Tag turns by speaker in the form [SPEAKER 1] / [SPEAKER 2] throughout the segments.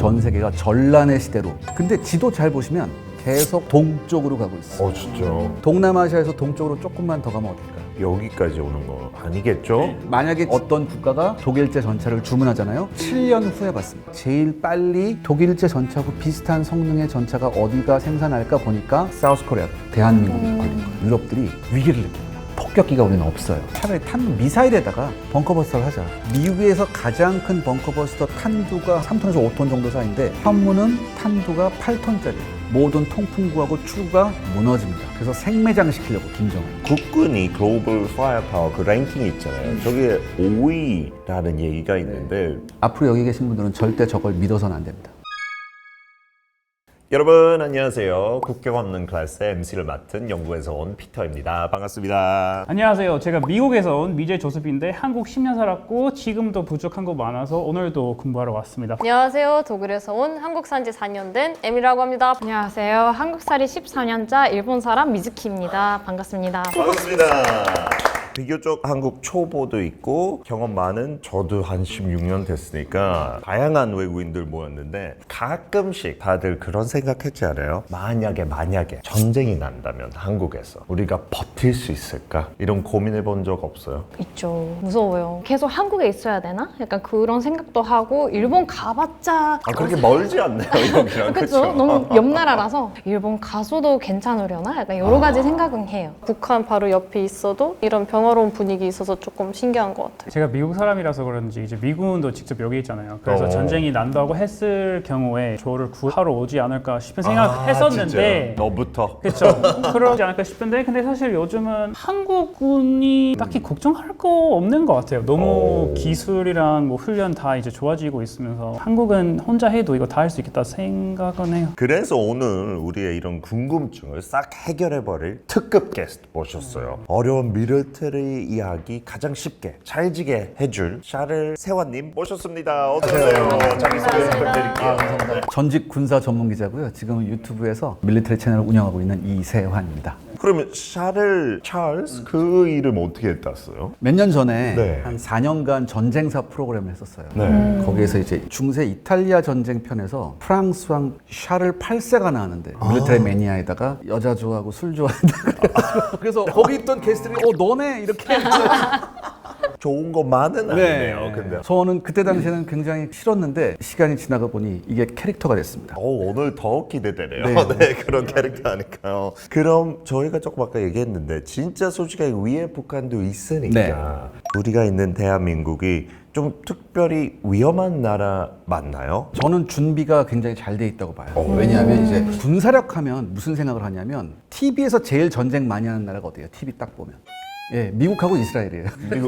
[SPEAKER 1] 전 세계가 전란의 시대로. 근데 지도 잘 보시면 계속 동쪽으로 가고 있어요.
[SPEAKER 2] 진짜.
[SPEAKER 1] 동남아시아에서 동쪽으로 조금만 더 가면 어딜까요?
[SPEAKER 2] 여기까지 오는 거 아니겠죠?
[SPEAKER 1] 만약에 어떤 국가가 독일제 전차를 주문하잖아요. 7년 후에 받습니다. 제일 빨리 독일제 전차하고 비슷한 성능의 전차가 어디가 생산할까 보니까 사우스코리아, 대한민국이 걸린 거예요. 유럽들이 위기를 느낍니다. 폭격기가 우리는 없어요. 차라리 탄 미사일에다가 벙커버스터를 하자. 미국에서 가장 큰 벙커버스터 탄두가 3톤에서 5톤 정도 사이인데 현무는 탄두가 8톤짜리. 모든 통풍구하고 추가 무너집니다. 그래서 생매장 시키려고 김정은.
[SPEAKER 2] 국군이 글로벌 파이어파워 그 랭킹이 있잖아요. 저게 5위라는 얘기가 있는데
[SPEAKER 1] 앞으로 여기 계신 분들은 절대 저걸 믿어서는 안 됩니다.
[SPEAKER 2] 여러분 안녕하세요. 국경 없는 클래스의 MC를 맡은 영국에서 온 피터입니다. 반갑습니다.
[SPEAKER 3] 안녕하세요. 제가 미국에서 온 미제 조셉인데 한국 10년 살았고 지금도 부족한 거 많아서 오늘도 공부하러 왔습니다.
[SPEAKER 4] 안녕하세요. 독일에서 온 한국 산지 4년 된 에미라고 합니다.
[SPEAKER 5] 안녕하세요. 한국살이 14년차 일본 사람 미즈키입니다. 반갑습니다.
[SPEAKER 2] 반갑습니다. 비교적 한국 초보도 있고 경험 많은 저도 한 16년 됐으니까 다양한 외국인들 모였는데 가끔씩 다들 그런 생각했지 않아요? 만약에 전쟁이 난다면 한국에서 우리가 버틸 수 있을까? 이런 고민해 본 적 없어요?
[SPEAKER 5] 있죠. 무서워요. 계속 한국에 있어야 되나? 약간 그런 생각도 하고 일본 가봤자
[SPEAKER 2] 그렇게 멀지 않네요 여기랑.
[SPEAKER 5] 그렇죠. 너무 옆 나라라서 일본 가서도 괜찮으려나? 약간 여러 가지 생각은 해요.
[SPEAKER 4] 북한 바로 옆에 있어도 이런 평화로운 분위기 있어서 조금 신기한 것 같아요.
[SPEAKER 3] 제가 미국 사람이라서 그런지 이제 미군도 직접 여기 있잖아요. 그래서 전쟁이 난다고 했을 경우에 저를 구하러 오지 않을까 싶은 생각했었는데
[SPEAKER 2] 너부터.
[SPEAKER 3] 그렇죠. 그러지 않을까 싶은데 근데 사실 요즘은 한국군이 딱히 걱정할 거 없는 것 같아요. 너무 기술이랑 뭐 훈련 다 이제 좋아지고 있으면서 한국은 혼자 해도 이거 다 할 수 있겠다 생각은 해요.
[SPEAKER 2] 그래서 오늘 우리의 이런 궁금증을 싹 해결해버릴 특급 게스트 모셨어요. 어려운 미리터리 이야기 가장 쉽게 찰지게 해줄 샤를 세환님 모셨습니다. 어서오세요. 자기소개 부탁드릴게요.
[SPEAKER 1] 전직 군사 전문 기자고요. 지금은 유튜브에서 밀리터리 채널을 운영하고 있는 이세환입니다.
[SPEAKER 2] 그러면 샤를 찰스 그 이름 어떻게 땄어요?
[SPEAKER 1] 몇 년 전에
[SPEAKER 2] 네.
[SPEAKER 1] 한 4년간 전쟁사 프로그램을 했었어요.
[SPEAKER 2] 네.
[SPEAKER 1] 거기에서 이제 중세 이탈리아 전쟁 편에서 프랑스 왕 샤를 8세가 나왔는데 밀리터리 매니아에다가 여자 좋아하고 술 좋아한다. 그래서 거기 있던 게스트들이 너네 이렇게
[SPEAKER 2] 좋은 것만은 아니네요. 근데
[SPEAKER 1] 저는 그때 당시에는 굉장히 싫었는데 시간이 지나가 보니 이게 캐릭터가 됐습니다.
[SPEAKER 2] 오늘 더 기대되네요.
[SPEAKER 1] 네.
[SPEAKER 2] 네, 그런 캐릭터 하니까요. 그럼 저희가 조금 아까 얘기했는데 진짜 솔직하게 위에 북한도 있으니까
[SPEAKER 1] 네.
[SPEAKER 2] 우리가 있는 대한민국이 좀 특별히 위험한 나라 맞나요?
[SPEAKER 1] 저는 준비가 굉장히 잘 돼 있다고 봐요. 왜냐하면 이제 군사력 하면 무슨 생각을 하냐면 TV에서 제일 전쟁 많이 하는 나라가 어디예요? TV 딱 보면. 예, 미국하고 이스라엘이에요.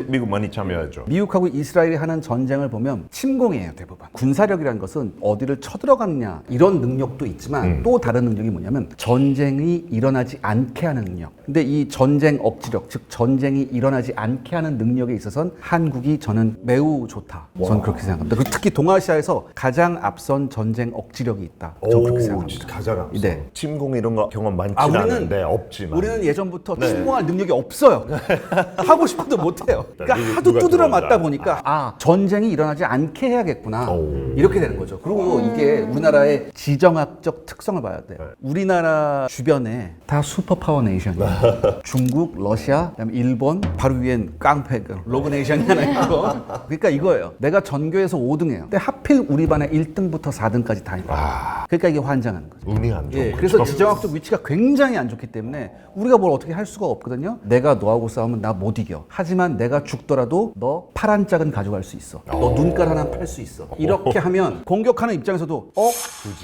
[SPEAKER 2] 미국 많이 참여하죠.
[SPEAKER 1] 미국하고 이스라엘이 하는 전쟁을 보면 침공이에요, 대부분. 군사력이라는 것은 어디를 쳐들어갔냐 이런 능력도 있지만 또 다른 능력이 뭐냐면 전쟁이 일어나지 않게 하는 능력. 근데 이 전쟁 억지력, 즉 전쟁이 일어나지 않게 하는 능력에 있어서는 한국이 저는 매우 좋다. 저는 그렇게 생각합니다. 그리고 특히 동아시아에서 가장 앞선 전쟁 억지력이 있다. 저는 그렇게 생각합니다.
[SPEAKER 2] 가장 앞서.
[SPEAKER 1] 네.
[SPEAKER 2] 침공 이런 거 경험 많지는 않은데 없지만.
[SPEAKER 1] 우리는 예전부터 침공할 능력이 없어요. 하고 싶어도 못해요. 그러니까 하도 두드려 맞다 보니까 전쟁이 일어나지 않게 해야겠구나 이렇게 되는 거죠. 그리고 이게 우리나라의 지정학적 특성을 봐야 돼요. 우리나라 주변에 다 슈퍼파워 네이션이에요. 중국, 러시아, 그다음에 일본, 바로 위엔 깡패 로그 네이션이 하나 있고. 그러니까 이거예요. 내가 전교에서 5등이에요. 근데 하필 우리 반에 1등부터 4등까지 다 있는 거예요. 그러니까 이게 환장하는 거죠.
[SPEAKER 2] 운이 안 좋은 거죠.
[SPEAKER 1] 그래서 지정학적 위치가 굉장히 안 좋기 때문에 우리가 뭘 어떻게 할 수가 없거든요. 내가 너하고 싸우면 나 못 이겨. 하지만 내가 죽더라도 너 파란 짝은 가져갈 수 있어. 너 눈깔 하나 팔 수 있어. 이렇게 하면 공격하는 입장에서도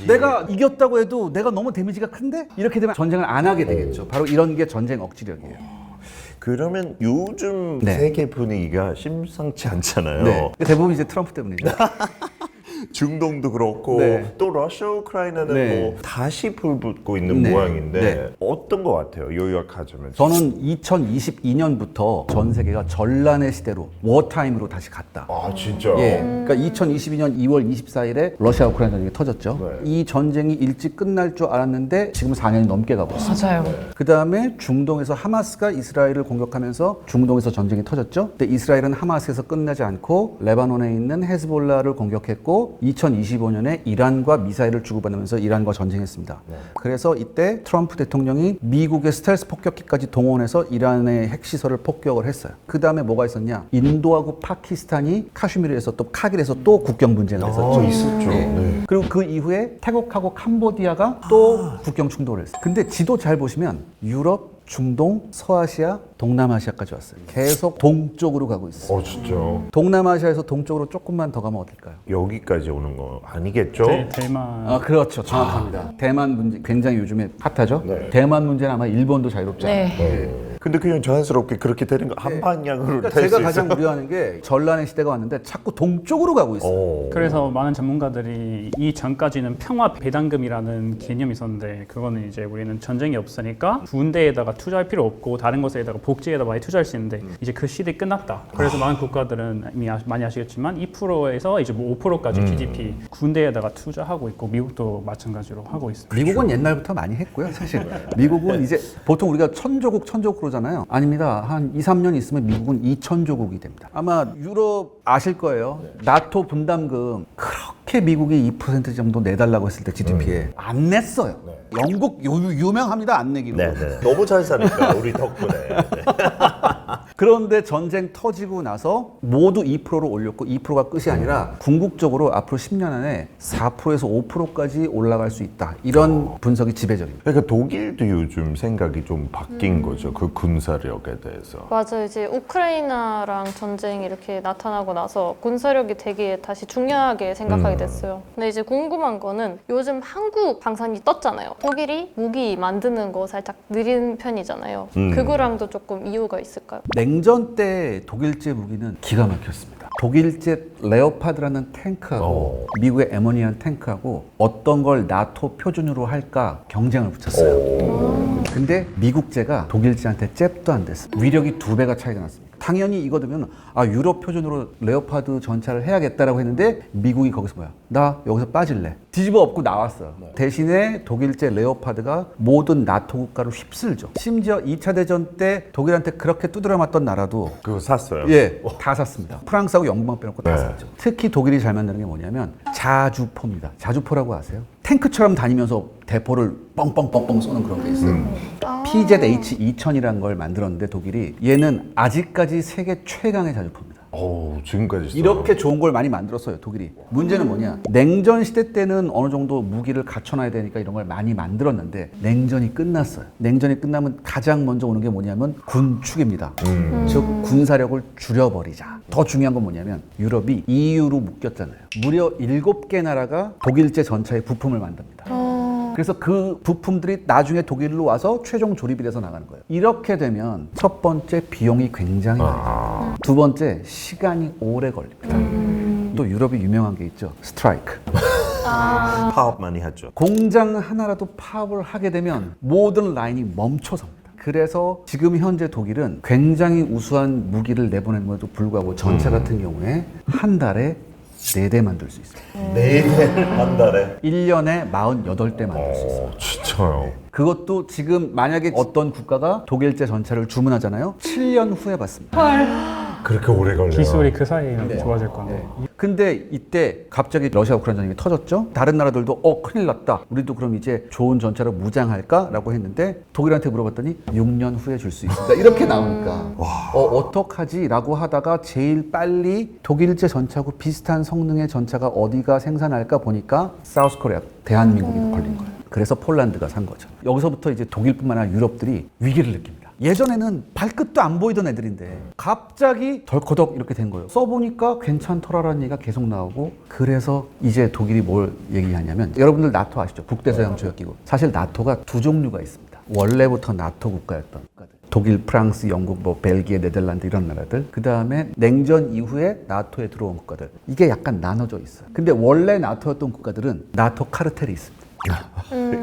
[SPEAKER 1] 내가 이겼다고 해도 내가 너무 데미지가 큰데? 이렇게 되면 전쟁을 안 하게 되겠죠. 바로 이런 게 전쟁 억지력이에요.
[SPEAKER 2] 그러면 요즘
[SPEAKER 1] 네.
[SPEAKER 2] 세계 분위기가 심상치 않잖아요.
[SPEAKER 1] 네. 대부분 이제 트럼프 때문이죠.
[SPEAKER 2] 중동도 그렇고
[SPEAKER 1] 네.
[SPEAKER 2] 또 러시아 우크라이나는
[SPEAKER 1] 네.
[SPEAKER 2] 뭐 다시 불붙고 있는
[SPEAKER 1] 네.
[SPEAKER 2] 모양인데
[SPEAKER 1] 네.
[SPEAKER 2] 어떤 것 같아요? 요약하자면
[SPEAKER 1] 저는 2022년부터 전 세계가 전란의 시대로 워타임으로 다시 갔다.
[SPEAKER 2] 진짜?
[SPEAKER 1] 예, 그러니까 2022년 2월 24일에 러시아 우크라이나 전쟁이 터졌죠.
[SPEAKER 2] 네.
[SPEAKER 1] 이 전쟁이 일찍 끝날 줄 알았는데 지금 4년이 넘게 가고 있어요.
[SPEAKER 5] 맞아요.
[SPEAKER 1] 그 다음에 중동에서 하마스가 이스라엘을 공격하면서 중동에서 전쟁이 터졌죠. 근데 이스라엘은 하마스에서 끝나지 않고 레바논에 있는 헤즈볼라를 공격했고 미국도 2025년에 이란과 미사일을 주고받으면서 이란과 전쟁했습니다. 그래서 이때 트럼프 대통령이 미국의 스텔스 폭격기까지 동원해서 이란의 핵시설을 폭격을 했어요. 그 다음에 뭐가 있었냐? 인도하고 파키스탄이 카슈미르에서 또 카길에서 또 국경 분쟁을 했었죠.
[SPEAKER 2] 있었죠.
[SPEAKER 1] 예.
[SPEAKER 2] 네.
[SPEAKER 1] 그리고 그 이후에 태국하고 캄보디아가 또 국경 충돌을 했어요. 근데 지도 잘 보시면 유럽, 중동, 서아시아, 동남아시아까지 왔어요. 계속 동쪽으로 가고 있어요.
[SPEAKER 2] 진짜.
[SPEAKER 1] 동남아시아에서 동쪽으로 조금만 더 가면 어딜까요?
[SPEAKER 2] 여기까지 오는 거 아니겠죠?
[SPEAKER 3] 대만.
[SPEAKER 1] 아, 그렇죠. 정확합니다. 대만 문제 굉장히 요즘에 핫하죠?
[SPEAKER 2] 네.
[SPEAKER 1] 대만 문제는 아마 일본도 자유롭지 않아요.
[SPEAKER 5] 네.
[SPEAKER 2] 근데 그냥 자연스럽게 그렇게 되는 거 한 방향으로
[SPEAKER 1] 그러니까
[SPEAKER 2] 될 수
[SPEAKER 1] 제가
[SPEAKER 2] 있어요.
[SPEAKER 1] 가장 우려하는 게 전란의 시대가 왔는데 자꾸 동쪽으로 가고 있어요.
[SPEAKER 3] 그래서 많은 전문가들이 이 전까지는 평화 배당금이라는 개념이 있었는데 그거는 이제 우리는 전쟁이 없으니까 군대에다가 투자할 필요 없고 다른 것에다가 복지에다 많이 투자할 수 있는데 이제 그 시대 끝났다. 그래서 많은 국가들은 이미 많이 아시겠지만 2%에서 이제 뭐 5%까지 GDP 군대에다가 투자하고 있고 미국도 마찬가지로 하고 있습니다.
[SPEAKER 1] 미국은 옛날부터 많이 했고요, 사실. 미국은 이제 보통 우리가 천조국 그러잖아요. 아닙니다. 한 2, 3년 있으면 미국은 2천조국이 됩니다. 아마 유럽 아실 거예요. 나토 분담금 그렇게 미국이 2% 정도 내달라고 했을 때 GDP에 안 냈어요. 영국 유명합니다, 안 내기로.
[SPEAKER 2] 네네. 너무 잘 사니까 우리 덕분에.
[SPEAKER 1] 그런데 전쟁 터지고 나서 모두 2%로 올렸고 2%가 끝이 아니라 궁극적으로 앞으로 10년 안에 4%에서 5%까지 올라갈 수 있다. 이런 분석이 지배적입니다.
[SPEAKER 2] 그러니까 독일도 요즘 생각이 좀 바뀐 거죠. 그 군사력에 대해서.
[SPEAKER 4] 맞아요. 이제 우크라이나랑 전쟁이 이렇게 나타나고 나서 군사력이 되게 다시 중요하게 생각하게 됐어요. 근데 이제 궁금한 거는 요즘 한국 방산이 떴잖아요. 독일이 무기 만드는 거 살짝 느린 편이잖아요. 그거랑도 조금 이유가 있을까요?
[SPEAKER 1] 냉전 때 독일제 무기는 기가 막혔습니다. 독일제 레오파드라는 탱크하고 미국의 M1이라는 탱크하고 어떤 걸 나토 표준으로 할까 경쟁을 붙였어요. 근데 미국제가 독일제한테 잽도 안 됐어요. 위력이 2배가 차이가 났습니다. 당연히 이거 되면 유럽 표준으로 레오파드 전차를 해야겠다라고 했는데 미국이 거기서 뭐야? 나 여기서 빠질래. 뒤집어 엎고 나왔어요. 대신에 독일제 레오파드가 모든 나토 국가를 휩쓸죠. 심지어 2차 대전 때 독일한테 그렇게 두드려 맞던 나라도
[SPEAKER 2] 그거 샀어요.
[SPEAKER 1] 예, 다 샀습니다. 프랑스하고 영국만 빼놓고 다
[SPEAKER 2] 네.
[SPEAKER 1] 샀죠. 특히 독일이 잘 만드는 게 뭐냐면 자주포입니다. 자주포라고 아세요? 탱크처럼 다니면서 대포를 뻥뻥뻥뻥 쏘는 그런 게 있어요. PZH-2000이라는 걸 만들었는데 독일이 얘는 아직까지 세계 최강의 자주포입니다.
[SPEAKER 2] 지금까지 써요.
[SPEAKER 1] 이렇게 좋은 걸 많이 만들었어요, 독일이. 문제는 뭐냐? 냉전 시대 때는 어느 정도 무기를 갖춰놔야 되니까 이런 걸 많이 만들었는데 냉전이 끝났어요. 냉전이 끝나면 가장 먼저 오는 게 뭐냐면 군축입니다. 즉 군사력을 줄여버리자. 더 중요한 건 뭐냐면 유럽이 EU로 묶였잖아요. 무려 7개 나라가 독일제 전차의 부품을 만듭니다. 그래서 그 부품들이 나중에 독일로 와서 최종 조립이 돼서 나가는 거예요. 이렇게 되면 첫 번째 비용이 굉장히 많이 들어요. 두 번째 시간이 오래 걸립니다. 또 유럽이 유명한 게 있죠. 스트라이크.
[SPEAKER 2] 파업 많이 하죠.
[SPEAKER 1] 공장 하나라도 파업을 하게 되면 모든 라인이 멈춰섭니다. 그래서 지금 현재 독일은 굉장히 우수한 무기를 내보내는데도 불구하고 전차 같은 경우에 한 달에 4대 만들 수 있어요.
[SPEAKER 2] 4대 한 달에.
[SPEAKER 1] 1년에 48대 만들 수 있어요.
[SPEAKER 2] 진짜요?
[SPEAKER 1] 그것도 지금 만약에 어떤 국가가 독일제 전차를 주문하잖아요. 7년 후에 받습니다.
[SPEAKER 2] 그렇게 오래 걸려요.
[SPEAKER 3] 기술이 그 사이에 좋아질 건데.
[SPEAKER 1] 근데 이때 갑자기 러시아 우크라이나 전쟁이 터졌죠. 다른 나라들도 큰일 났다. 우리도 그럼 이제 좋은 전차로 무장할까라고 했는데 독일한테 물어봤더니 6년 후에 줄 수 있습니다. 이렇게 나오니까 어떡하지라고 하다가 제일 빨리 독일제 전차하고 비슷한 성능의 전차가 어디가 생산할까 보니까 사우스 코리아 대한민국이 걸린 거예요. 그래서 폴란드가 산 거죠. 여기서부터 이제 독일뿐만 아니라 유럽들이 위기를 느낍니다. 예전에는 발끝도 안 보이던 애들인데 갑자기 덜커덕 이렇게 된 거예요. 써보니까 괜찮더라라는 얘기가 계속 나오고 그래서 이제 독일이 뭘 얘기하냐면 여러분들 나토 아시죠? 북대서양 조약기구. 사실 나토가 2종류가 있습니다. 원래부터 나토 국가였던 국가들. 독일, 프랑스, 영국, 벨기에, 네덜란드 이런 나라들. 그 다음에 냉전 이후에 나토에 들어온 국가들. 이게 약간 나눠져 있어요. 근데 원래 나토였던 국가들은 나토 카르텔이 있습니다.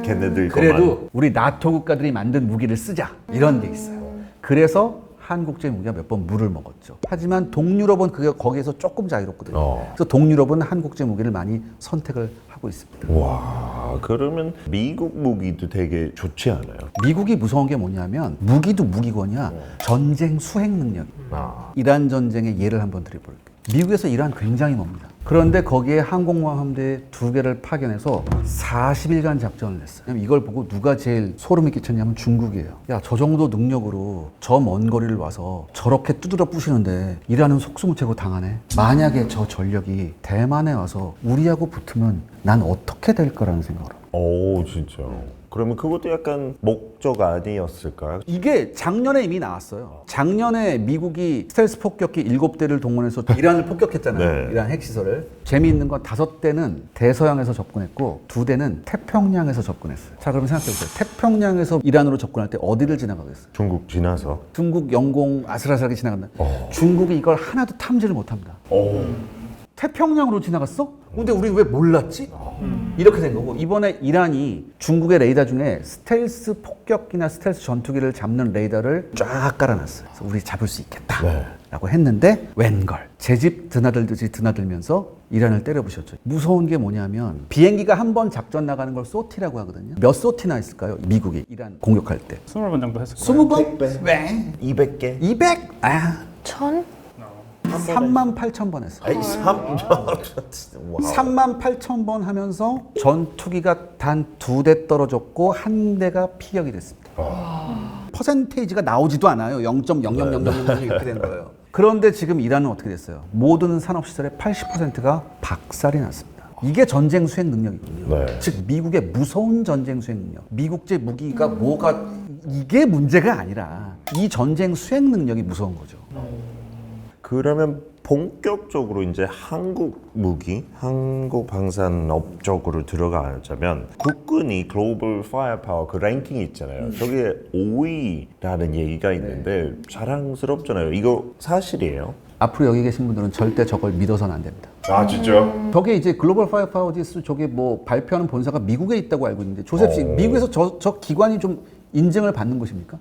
[SPEAKER 2] 걔네들
[SPEAKER 1] 그래도 우리 나토 국가들이 만든 무기를 쓰자 이런 게 있어요. 그래서 한국제 무기가 몇 번 물을 먹었죠. 하지만 동유럽은 거기에서 조금 자유롭거든요. 그래서 동유럽은 한국제 무기를 많이 선택을 하고 있습니다.
[SPEAKER 2] 와, 그러면 미국 무기도 되게 좋지 않아요?
[SPEAKER 1] 미국이 무서운 게 뭐냐면 무기도 무기거냐 전쟁 수행 능력입니다. 이란 전쟁의 예를 한번 드려볼게요. 미국에서 이란 굉장히 멉니다. 그런데 거기에 항공모함 함대 2개를 파견해서 40일간 작전을 했어요. 그럼 이걸 보고 누가 제일 소름이 끼쳤냐면 중국이에요. 야, 저 정도 능력으로 저 먼 거리를 와서 저렇게 두드려 부시는데 이라는 속수무책으로 당하네. 만약에 저 전력이 대만에 와서 우리하고 붙으면 난 어떻게 될 거라는 생각을 합니다.
[SPEAKER 2] 오, 진짜. 그러면 그것도 약간 목적 아니었을까요?
[SPEAKER 1] 이게 작년에 이미 나왔어요. 작년에 미국이 스텔스 폭격기 7대를 동원해서 이란을 폭격했잖아요.
[SPEAKER 2] 네.
[SPEAKER 1] 이란 핵시설을. 재미있는 건 5대는 대서양에서 접근했고 2대는 태평양에서 접근했어요. 자, 그럼 생각해보세요. 태평양에서 이란으로 접근할 때 어디를 지나가겠어요?
[SPEAKER 2] 중국 지나서.
[SPEAKER 1] 중국 영공 아슬아슬하게 지나간다. 중국이 이걸 하나도 탐지를 못합니다. 태평양으로 지나갔어? 근데 우리 왜 몰랐지? 이렇게 된 거고, 이번에 이란이 중국의 레이더 중에 스텔스 폭격기나 스텔스 전투기를 잡는 레이더를 쫙 깔아놨어요. 그래서 우리 잡을 수 있겠다 라고 했는데 웬걸 제 집 드나들듯이 드나들면서 이란을 때려부셨죠. 무서운 게 뭐냐면 비행기가 한 번 작전 나가는 걸 소티라고 하거든요. 몇 소티나 있을까요? 미국이 이란 공격할 때
[SPEAKER 3] 20번 정도 했을 거예요.
[SPEAKER 1] 20번? 왜?
[SPEAKER 2] 200개?
[SPEAKER 1] 200? 아,
[SPEAKER 4] 1000?
[SPEAKER 1] 38,000번 했어요.
[SPEAKER 2] 아이,
[SPEAKER 1] 38,000번 하면서 전투기가 단 2대 떨어졌고 1대가 피격이 됐습니다. 퍼센테이지가 나오지도 않아요. 0.0000 이렇게 된 거예요. 그런데 지금 이란은 어떻게 됐어요? 모든 산업시설의 80%가 박살이 났습니다. 이게 전쟁 수행 능력이거든요.
[SPEAKER 2] 네.
[SPEAKER 1] 즉 미국의 무서운 전쟁 수행 능력. 미국제 무기가 뭐가 이게 문제가 아니라 이 전쟁 수행 능력이 무서운 거죠.
[SPEAKER 2] 그러면 본격적으로 이제 한국 무기, 한국 방산업 쪽으로 들어가자면 국군이 글로벌 파이어파워 그 랭킹이 있잖아요. 저게 5위라는 얘기가 있는데 자랑스럽잖아요. 이거 사실이에요?
[SPEAKER 1] 앞으로 여기 계신 분들은 절대 저걸 믿어서는 안 됩니다.
[SPEAKER 2] 아, 진짜?
[SPEAKER 1] 저게 이제 글로벌 파이어파워 지수 저게 뭐 발표하는 본사가 미국에 있다고 알고 있는데 조셉 씨, 미국에서 저 기관이 좀 인증을 받는 것입니까?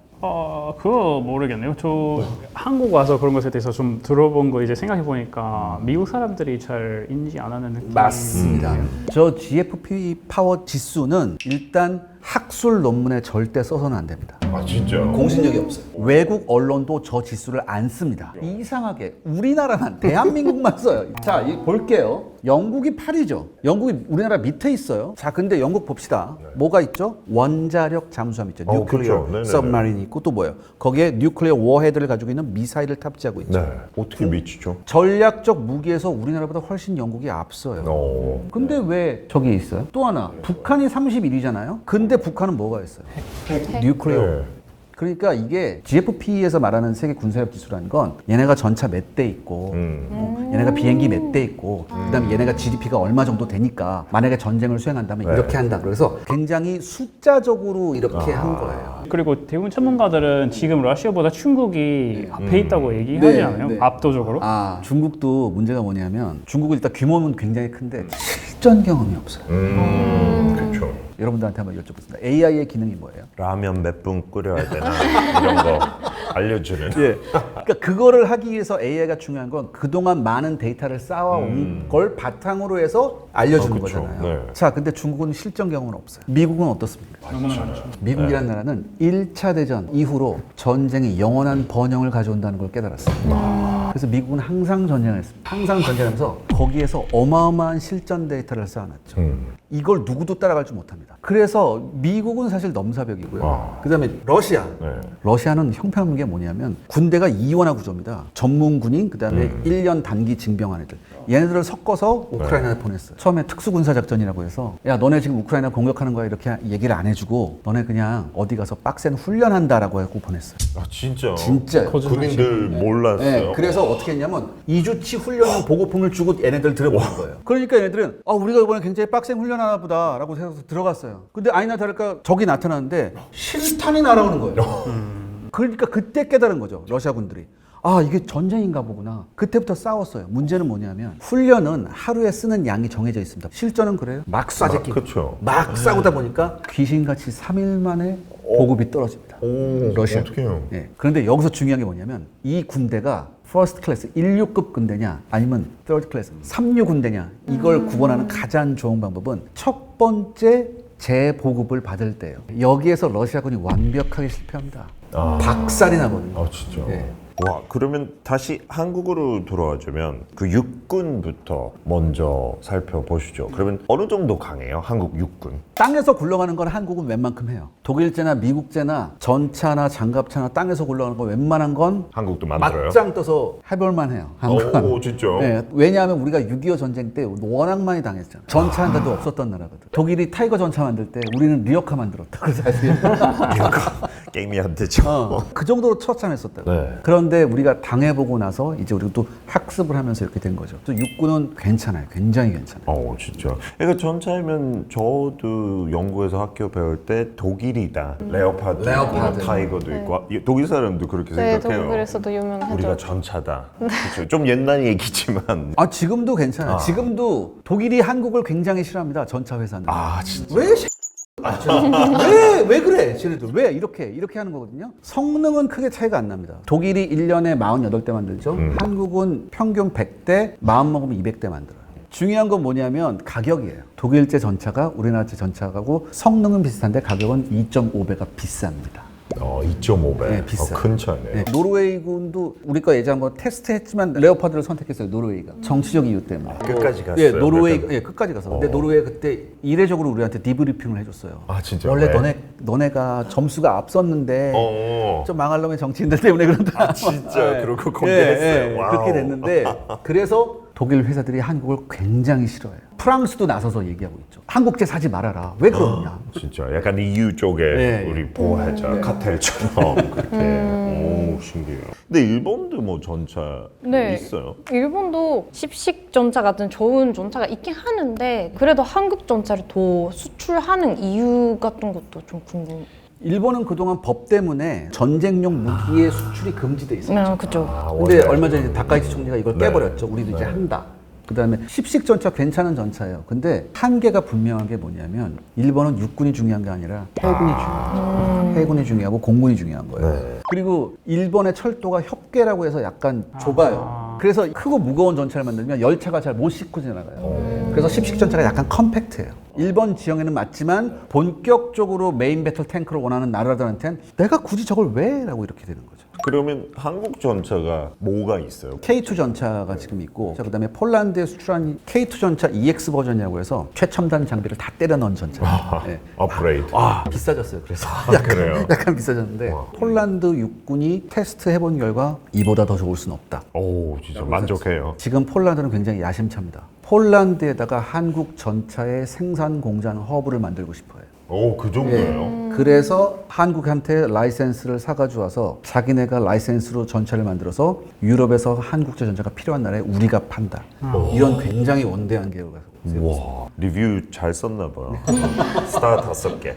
[SPEAKER 3] 그거 모르겠네요. 저 한국 와서 그런 것에 대해서 좀 들어본 거 이제 생각해 보니까 미국 사람들이 잘 인지 안 하는 느낌.
[SPEAKER 1] 맞습니다. 저 GFP 파워 지수는 일단 학술 논문에 절대 써서는 안 됩니다.
[SPEAKER 2] 아, 진짜?
[SPEAKER 1] 공신력이 없어요. 외국 언론도 저 지수를 안 씁니다. 이상하게 우리나라만 대한민국만 써요. 자, 볼게요. 영국이 8위죠. 영국이 우리나라 밑에 있어요. 자, 근데 영국 봅시다. 뭐가 있죠? 원자력 잠수함 있죠.
[SPEAKER 2] 그쵸.
[SPEAKER 1] 뉴클리어
[SPEAKER 2] 네네네.
[SPEAKER 1] 서브마린이 있고 또 뭐예요? 거기에 뉴클리어 워헤드를 가지고 있는 미사일을 탑재하고 있죠.
[SPEAKER 2] 네. 어떻게 미치죠?
[SPEAKER 1] 전략적 무기에서 우리나라보다 훨씬 영국이 앞서요. 근데 왜 저기 있어요? 또 하나, 북한이 31위잖아요. 근데 북한은 뭐가 있어요? 뉴클리어.
[SPEAKER 2] 네.
[SPEAKER 1] 그러니까 이게 GFP에서 말하는 세계 군사력 지수라는 건 얘네가 전차 몇 대 있고 얘네가 비행기 몇 대 있고 그다음에 얘네가 GDP가 얼마 정도 되니까 만약에 전쟁을 수행한다면
[SPEAKER 2] 네.
[SPEAKER 1] 이렇게 한다. 그래서 굉장히 숫자적으로 이렇게 한 거예요.
[SPEAKER 3] 그리고 대부분 전문가들은 지금 러시아보다 중국이 앞에 있다고 얘기하지
[SPEAKER 1] 네,
[SPEAKER 3] 않아요?
[SPEAKER 1] 네.
[SPEAKER 3] 압도적으로?
[SPEAKER 1] 아, 중국도 문제가 뭐냐면 중국은 일단 규모는 굉장히 큰데 실전 경험이 없어요.
[SPEAKER 2] 그렇죠.
[SPEAKER 1] 여러분들한테 한번 여쭤보겠습니다. AI의 기능이 뭐예요?
[SPEAKER 2] 라면 몇 분 끓여야 되나 이런 거 알려주는.
[SPEAKER 1] 예. 그러니까 그거를 하기 위해서 AI가 중요한 건 그동안 많은 데이터를 쌓아온 걸 바탕으로 해서 알려주는
[SPEAKER 2] 그쵸.
[SPEAKER 1] 거잖아요.
[SPEAKER 2] 네.
[SPEAKER 1] 자, 근데 중국은 실전 경험은 없어요. 미국은 어떻습니까?
[SPEAKER 3] 너무나 많죠.
[SPEAKER 1] 미국이라는 나라는 1차 대전 이후로 전쟁이 영원한 번영을 가져온다는 걸 깨달았어요. 그래서 미국은 항상 전쟁을 했습니다. 항상 전쟁하면서 거기에서 어마어마한 실전 데이터를 쌓아놨죠. 이걸 누구도 따라갈 줄 못합니다. 그래서 미국은 사실 넘사벽이고요. 그다음에 러시아.
[SPEAKER 2] 네.
[SPEAKER 1] 러시아는 형편없는 게 뭐냐면 군대가 2원화 구조입니다. 전문 군인, 그다음에 1년 단기 징병한 애들. 얘네들을 섞어서 우크라이나에 보냈어요. 처음에 특수군사작전이라고 해서 야, 너네 지금 우크라이나 공격하는 거야 이렇게 얘기를 안 해주고 너네 그냥 어디 가서 빡센 훈련한다라고 하고 보냈어요.
[SPEAKER 2] 아, 진짜?
[SPEAKER 1] 진짜.
[SPEAKER 2] 군인들 몰랐어요.
[SPEAKER 1] 네, 그래서 어떻게 했냐면 2주치 훈련 보고품을 주고 얘네들 들어보는 거예요. 그러니까 얘네들은 우리가 이번에 굉장히 빡센 훈련하나 보다라고 생각해서 들어갔어요. 근데 아니나 다를까 적이 나타나는데 실탄이 날아오는 거예요. 그러니까 그때 깨달은 거죠. 러시아 군들이. 아, 이게 전쟁인가 보구나. 그때부터 싸웠어요. 문제는 뭐냐면 훈련은 하루에 쓰는 양이 정해져 있습니다. 실전은 그래요. 막 쏴제끼고
[SPEAKER 2] 그쵸.
[SPEAKER 1] 막 싸우다 보니까 귀신같이 3일 만에 보급이 떨어집니다. 러시아.
[SPEAKER 2] 어떡해요?
[SPEAKER 1] 예. 그런데 여기서 중요한 게 뭐냐면 이 군대가 퍼스트 클래스 16급 군대냐 아니면 third 클래스 3류 군대냐 이걸 구분하는 가장 좋은 방법은 첫 번째 재보급을 받을 때예요. 여기에서 러시아군이 완벽하게 실패합니다. 박살이 나거든요.
[SPEAKER 2] 아, 진짜?
[SPEAKER 1] 예.
[SPEAKER 2] 와, 그러면 다시 한국으로 돌아와주면 그 육군부터 먼저 살펴보시죠. 그러면 어느 정도 강해요? 한국 육군?
[SPEAKER 1] 땅에서 굴러가는 건 한국은 웬만큼 해요. 독일제나 미국제나 전차나 장갑차나 땅에서 굴러가는 건 웬만한 건
[SPEAKER 2] 한국도 만들어요?
[SPEAKER 1] 맞짱 떠서 해볼만 해요. 한국은.
[SPEAKER 2] 오, 진짜?
[SPEAKER 1] 네, 왜냐하면 우리가 6.25 전쟁 때 워낙 많이 당했잖아요. 전차 한 대도 없었던 나라거든. 독일이 타이거 전차 만들 때 우리는 리어카 만들었다. 그래서 사실
[SPEAKER 2] 게임이 안 되죠.
[SPEAKER 1] 그 정도로 처참했었다고.
[SPEAKER 2] 네.
[SPEAKER 1] 그런데 우리가 당해보고 나서 이제 우리가 또 학습을 하면서 이렇게 된 거죠. 또 육군은 괜찮아요. 굉장히 괜찮아요.
[SPEAKER 2] 진짜. 그러니까 전차이면 저도 영국에서 학교 배울 때 독일이다. 레오파드,
[SPEAKER 1] 레오파드.
[SPEAKER 2] 타이거도 있고 독일 사람도 그렇게
[SPEAKER 4] 네,
[SPEAKER 2] 생각해요.
[SPEAKER 4] 독일에서도 유명하죠.
[SPEAKER 2] 우리가 전차다. 그렇죠. 좀 옛날 얘기지만.
[SPEAKER 1] 지금도 괜찮아요. 지금도 독일이 한국을 굉장히 싫어합니다. 전차 회사는.
[SPEAKER 2] 진짜.
[SPEAKER 1] 왜 그래? 쟤네들 왜 이렇게 하는 거거든요. 성능은 크게 차이가 안 납니다. 독일이 1년에 48대 만들죠. 한국은 평균 100대, 마음 먹으면 200대 만들어요. 중요한 건 뭐냐면 가격이에요. 독일제 전차가 우리나라제 전차하고 성능은 비슷한데 가격은 2.5배가 비쌉니다.
[SPEAKER 2] 2.5배.
[SPEAKER 1] 네, 비싸요.
[SPEAKER 2] 큰 차이네요.
[SPEAKER 1] 네, 노르웨이군도 우리 거 예전 한번 테스트했지만 레오파드를 선택했어요. 노르웨이가 정치적 이유 때문에.
[SPEAKER 2] 끝까지 갔어요.
[SPEAKER 1] 예, 노르웨이
[SPEAKER 2] 약간.
[SPEAKER 1] 끝까지 가서. 근데 노르웨이 그때 이례적으로 우리한테 디브리핑을 해줬어요.
[SPEAKER 2] 진짜.
[SPEAKER 1] 원래
[SPEAKER 2] 왜?
[SPEAKER 1] 너네가 점수가 앞섰는데
[SPEAKER 2] 어.
[SPEAKER 1] 좀 망할 놈의 정치인들 때문에 그런다.
[SPEAKER 2] 진짜 그러고 공개했어요. 와우.
[SPEAKER 1] 그렇게 됐는데 그래서 독일 회사들이 한국을 굉장히 싫어해요. 프랑스도 나서서 얘기하고 있죠. 한국제 사지 말아라. 왜 그러냐?
[SPEAKER 2] 진짜 약간 EU 쪽에
[SPEAKER 1] 네.
[SPEAKER 2] 우리 보호하자 카텔처럼 그렇게. 오, 신기해요. 근데 일본도 뭐 전차
[SPEAKER 5] 네.
[SPEAKER 2] 있어요?
[SPEAKER 5] 일본도 십식 전차 같은 좋은 전차가 있긴 하는데 그래도 한국 전차를 더 수출하는 이유 같은 것도 좀 궁금해요.
[SPEAKER 1] 일본은 그동안 법 때문에 전쟁용 무기의 수출이 금지돼 있었죠.
[SPEAKER 5] 그죠.
[SPEAKER 1] 근데
[SPEAKER 2] 원래.
[SPEAKER 1] 얼마 전에 다카이치 총리가 이걸
[SPEAKER 2] 네.
[SPEAKER 1] 깨버렸죠. 우리도 이제 한다. 그다음에 십식 전차 괜찮은 전차예요. 근데 한계가 분명한 게 뭐냐면 일본은 육군이 중요한 게 아니라 해군이 중요해요. 해군이 중요하고 공군이 중요한 거예요.
[SPEAKER 2] 네.
[SPEAKER 1] 그리고 일본의 철도가 협계라고 해서 약간 좁아요. 그래서 크고 무거운 전차를 만들면 열차가 잘 못 싣고 지나가요. 그래서 십식 전차가 약간 컴팩트해요. 일본 지형에는 맞지만 본격적으로 메인 배틀 탱크를 원하는 나라들한테는 내가 굳이 저걸 왜? 라고 이렇게 되는 거죠.
[SPEAKER 2] 그러면 한국 전차가 뭐가 있어요?
[SPEAKER 1] K2 전차가 지금 있고, 자, 그다음에 폴란드에 수출한 K2 전차 EX 버전이라고 해서 최첨단 장비를 다 때려 넣은 전차. 네.
[SPEAKER 2] 업그레이드.
[SPEAKER 1] 비싸졌어요. 그래서
[SPEAKER 2] 그래요?
[SPEAKER 1] 약간 비싸졌는데 폴란드 육군이 테스트 해본 결과 이보다 더 좋을 수는 없다.
[SPEAKER 2] 오, 진짜 만족해요.
[SPEAKER 1] 지금 폴란드는 굉장히 야심차입니다. 폴란드에다가 한국 전차의 생산 공장 허브를 만들고 싶어요.
[SPEAKER 2] 오, 그 정도예요?
[SPEAKER 1] 그래서 한국한테 라이센스를 사가지고 와서 자기네가 라이센스로 전차를 만들어서 유럽에서 한국제 전차가 필요한 나라에 우리가 판다. 이런 굉장히 원대한 계획을 세웠어요.
[SPEAKER 2] 와, 리뷰 잘 썼나 봐요. 스타 5개.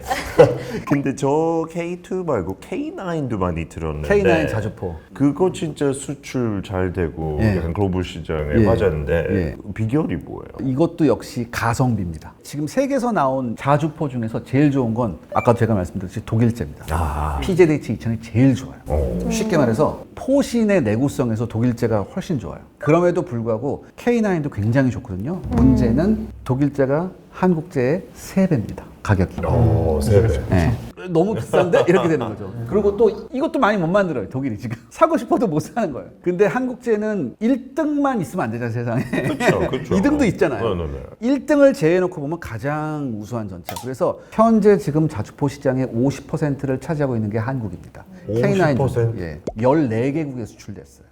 [SPEAKER 2] 근데 저 K2 말고 K9도 많이 들었는데
[SPEAKER 1] K9 자주포.
[SPEAKER 2] 그거 진짜 수출 잘 되고
[SPEAKER 1] 예.
[SPEAKER 2] 약간 글로벌 시장에
[SPEAKER 1] 예.
[SPEAKER 2] 맞았는데
[SPEAKER 1] 예.
[SPEAKER 2] 비결이 뭐예요?
[SPEAKER 1] 이것도 역시 가성비입니다. 지금 세계에서 나온 자주포 중에서 제일 좋은 건 아까 제가 말씀드렸듯이 독일제입니다. PZH 2000이 제일 좋아요. 쉽게 말해서 포신의 내구성에서 독일제가 훨씬 좋아요. 그럼에도 불구하고 K9도 굉장히 좋거든요. 문제는 독일제가 한국제의 3배입니다. 가격이.
[SPEAKER 2] 오, 3배.
[SPEAKER 1] 네. 너무 비싼데? 이렇게 되는 거죠. 그리고 또 이것도 많이 못 만들어요. 독일이 지금. 사고 싶어도 못 사는 거예요. 근데 한국제는 1등만 있으면 안 되잖아요, 세상에.
[SPEAKER 2] 그렇죠.
[SPEAKER 1] 2등도 있잖아요.
[SPEAKER 2] 네.
[SPEAKER 1] 1등을 제외해놓고 보면 가장 우수한 전차. 그래서 현재 지금 자주포 시장의 50%를 차지하고 있는 게 한국입니다.
[SPEAKER 2] 50%?
[SPEAKER 1] K9도 14개국에 수출됐어요.